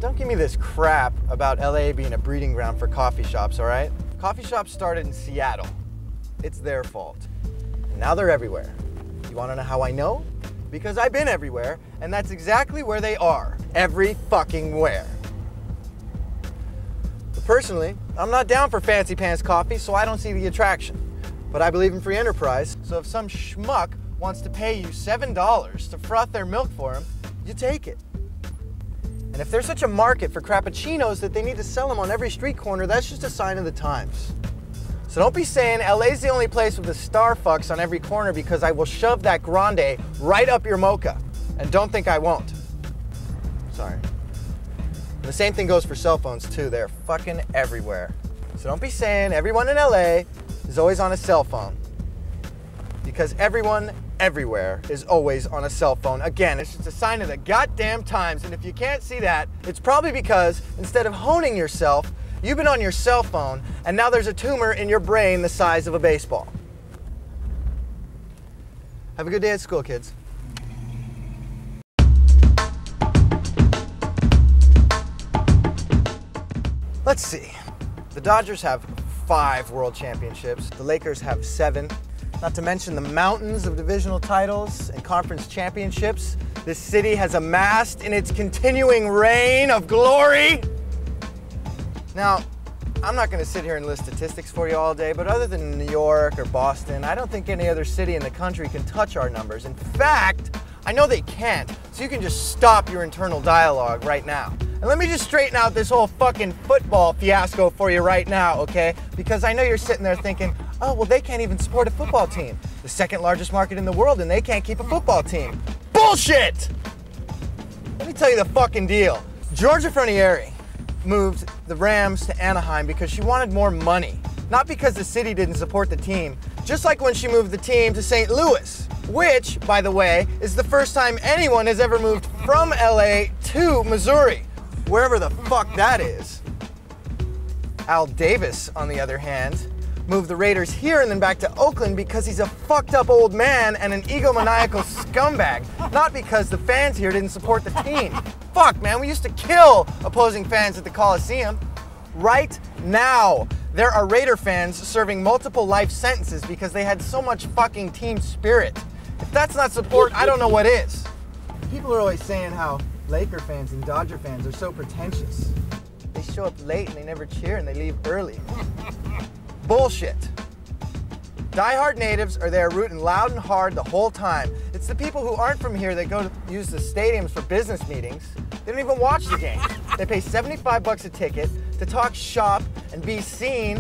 Don't give me this crap about LA being a breeding ground for coffee shops, all right? Coffee shops started in Seattle. It's their fault. And now they're everywhere. You wanna know how I know? Because I've been everywhere, and that's exactly where they are. Every fucking where. But personally, I'm not down for fancy pants coffee, so I don't see the attraction. But I believe in free enterprise, so if some schmuck wants to pay you $7 to froth their milk for him, you take it. And if there's such a market for Frappuccinos that they need to sell them on every street corner, that's just a sign of the times. So don't be saying LA's the only place with the star fucks on every corner, because I will shove that grande right up your mocha. And don't think I won't. Sorry. And the same thing goes for cell phones too. They're fucking everywhere. So don't be saying everyone in LA is always on a cell phone. Because everyone everywhere is always on a cell phone. Again, it's just a sign of the goddamn times, and if you can't see that, it's probably because instead of honing yourself, you've been on your cell phone, and now there's a tumor in your brain the size of a baseball. Have a good day at school, kids. Let's see. The Dodgers have 5 world championships. The Lakers have 7. Not to mention the mountains of divisional titles and conference championships this city has amassed in its continuing reign of glory. Now, I'm not going to sit here and list statistics for you all day, but other than New York or Boston, I don't think any other city in the country can touch our numbers. In fact, I know they can't, so you can just stop your internal dialogue right now. And let me just straighten out this whole fucking football fiasco for you right now, okay? Because I know you're sitting there thinking, oh, well, they can't even support a football team. The second largest market in the world, and they can't keep a football team. Bullshit! Let me tell you the fucking deal. Georgia Fronieri moved the Rams to Anaheim because she wanted more money, not because the city didn't support the team, just like when she moved the team to St. Louis, which, by the way, is the first time anyone has ever moved from LA to Missouri, wherever the fuck that is. Al Davis, on the other hand, moved the Raiders here and then back to Oakland because he's a fucked up old man and an egomaniacal scumbag, not because the fans here didn't support the team. Fuck, man, we used to kill opposing fans at the Coliseum. Right now, there are Raider fans serving multiple life sentences because they had so much fucking team spirit. If that's not support, I don't know what is. People are always saying how Laker fans and Dodger fans are so pretentious. They show up late and they never cheer and they leave early. Bullshit. Die-hard natives are there rooting loud and hard the whole time. It's the people who aren't from here that go to use the stadiums for business meetings. They don't even watch the game. They pay $75 a ticket to talk shop and be seen,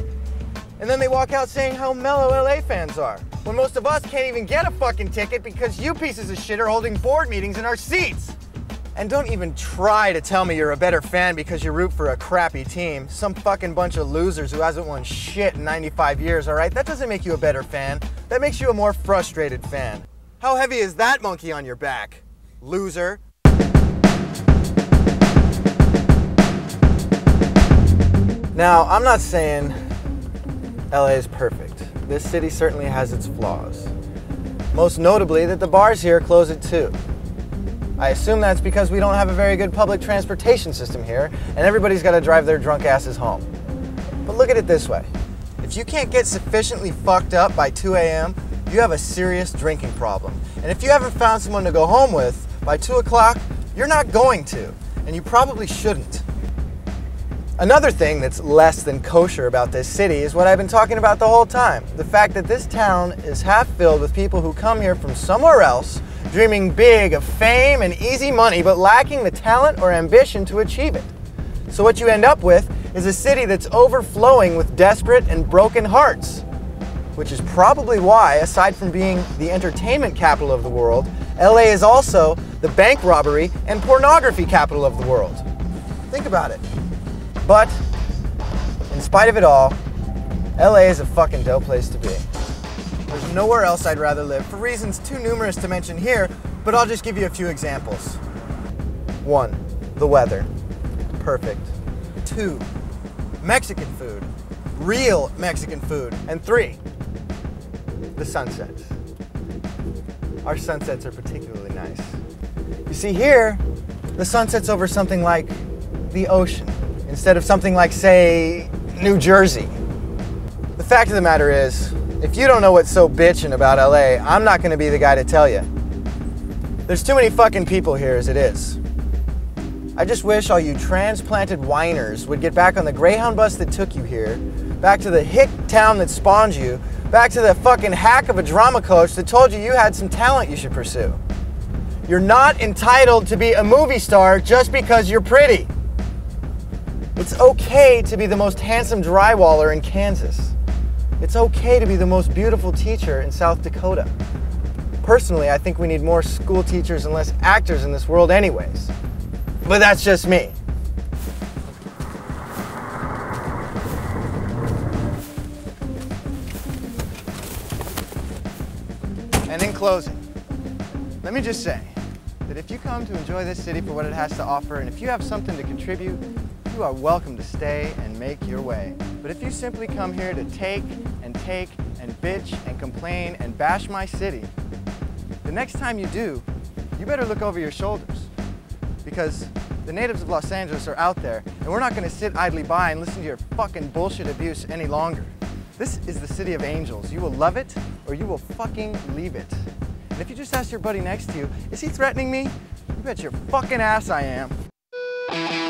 and then they walk out saying how mellow LA fans are, when most of us can't even get a fucking ticket because you pieces of shit are holding board meetings in our seats. And don't even try to tell me you're a better fan because you root for a crappy team. Some fucking bunch of losers who hasn't won shit in 95 years, all right? That doesn't make you a better fan. That makes you a more frustrated fan. How heavy is that monkey on your back, loser? Now, I'm not saying LA is perfect. This city certainly has its flaws. Most notably that the bars here close at 2. I assume that's because we don't have a very good public transportation system here, and everybody's got to drive their drunk asses home. But look at it this way. If you can't get sufficiently fucked up by 2 a.m., you have a serious drinking problem. And if you haven't found someone to go home with by 2 o'clock, you're not going to, and you probably shouldn't. Another thing that's less than kosher about this city is what I've been talking about the whole time. The fact that this town is half filled with people who come here from somewhere else, dreaming big of fame and easy money, but lacking the talent or ambition to achieve it. So what you end up with is a city that's overflowing with desperate and broken hearts, which is probably why, aside from being the entertainment capital of the world, LA is also the bank robbery and pornography capital of the world. Think about it. But, in spite of it all, LA is a fucking dope place to be. There's nowhere else I'd rather live, for reasons too numerous to mention here, but I'll just give you a few examples. 1, the weather. Perfect. 2, Mexican food. Real Mexican food. And 3, the sunsets. Our sunsets are particularly nice. You see here, the sunset's over something like the ocean instead of something like, say, New Jersey. The fact of the matter is, if you don't know what's so bitchin' about LA, I'm not gonna be the guy to tell you. There's too many fucking people here as it is. I just wish all you transplanted whiners would get back on the Greyhound bus that took you here, back to the hick town that spawned you, back to the fucking hack of a drama coach that told you you had some talent you should pursue. You're not entitled to be a movie star just because you're pretty. It's okay to be the most handsome drywaller in Kansas. It's okay to be the most beautiful teacher in South Dakota. Personally, I think we need more school teachers and less actors in this world anyways. But that's just me. And in closing, let me just say that if you come to enjoy this city for what it has to offer, and if you have something to contribute, you are welcome to stay and make your way. But if you simply come here to take and bitch and complain and bash my city, the next time you do, you better look over your shoulders. Because the natives of Los Angeles are out there, and we're not gonna sit idly by and listen to your fucking bullshit abuse any longer. This is the city of angels. You will love it, or you will fucking leave it. And if you just ask your buddy next to you, is he threatening me? You bet your fucking ass I am.